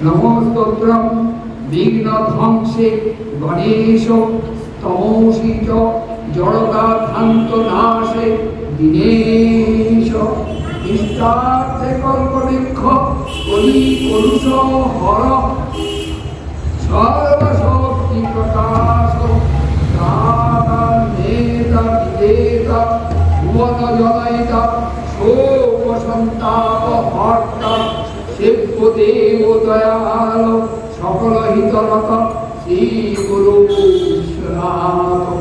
নমস্তোত্রম বিঘ্ন ধ্বংসে গণেশ তমসি চ জড়তাধ্যান্ত নাশে দীনেশ ইষ্টার্থে কল্পবৃক্ষ কলি কলুষ হর সর্বশক্তি প্রকাশ দাতা নেতা বিজেতা ভুবন জনয়িতা শোক সন্তাপ হর্তা শিব দেব দয়াল সকল হিতরত শ্রী গুরু বিশ্বনাথ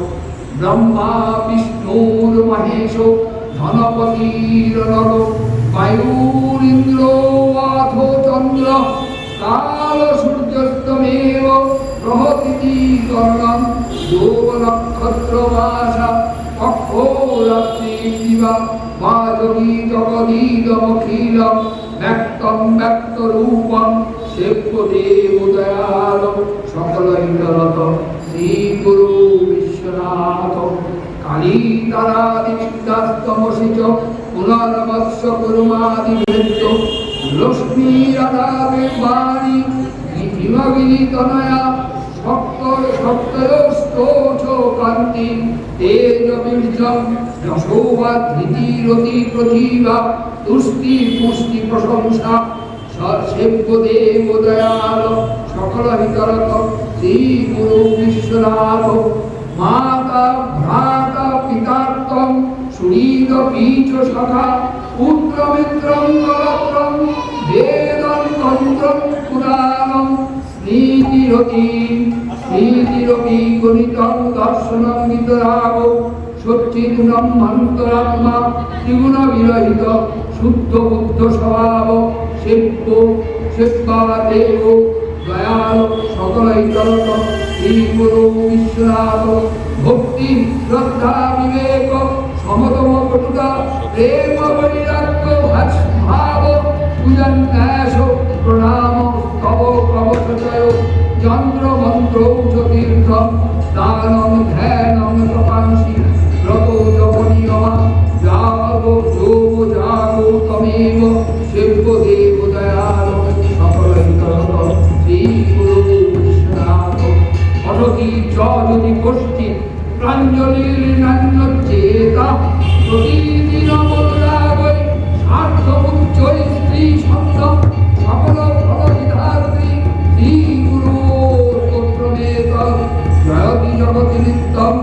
ব্রহ্মা বিষ্ণুর মহেশ ধনপতির নর বায়ুরিন্দ্র আথ চন্দ্র কাল সূর্যস্তমেব প্রহতিতি গণম যোগ নক্ষত্র বাসা অক্ষো রাত্রি দিবা বাজগী জগদীদমখিলম ব্যক্তম ব্যক্ত রূপম শিব দেব দয়াল সকল ইন্দ্ররত শ্রী গুরু বিশ্বনাথ কালী তারাদি বিদ্যাস্তমসি চ পুনর্বৎস কুর্মাদি ভেদ্য লক্ষ্মী রাধা বাণী হিমগিরি তনয়া সপ্তয়োস্তোচ কান্তি তেজ বীর্যম যশোভা ধৃতি রতি প্রতিভা তুষ্টি পুষ্টি প্রশংসা শিব দেব দয়াল সকল হিতরত শ্রী গুরু বিশ্বনাথ মাতা ভ্রাতা পিতাত্তম সুনীত বীজ সখা পুত্র মিত্রং কলত্রং বেদং তন্ত্রং পুরাণং স্মৃতিরপি গণিতং দর্শনং বিতরাগ সচ্চিদ ব্রহ্মান্তরাত্মা ত্রিগুণ বিরহিত শুদ্ধ বুদ্ধ স্বভাব শিবা দেব দয়াল সকল হিতরত শ্রী গুরু বিশ্বনাথ ভক্তি শ্রদ্ধা বিবেক সমতম কটুতা প্রেম বৈরাগ্য ভাব পূজন ন্যাস প্রণাম স্তব কবচয় যন্ত্র মন্ত্র তীর্থম দানম ধ্যানম তপাংসি ব্রত জপনীয়মা যাগ যোগ জাগো তমেব শিব দেব দয়াল সকল হিতরত শ্রী গুরু বিশ্বনাথ অটকি চ যদি কষ্টিত প্রাঞ্জলির্নান্যচেতা প্রতিদিন অমরাগৈ সার্থ উচ্চৈ স্ত্রী শব্দ সকল ফলবিধাত্রী শ্রী গুরু স্তোত্রমেত জয়তি জগতি নিত্যম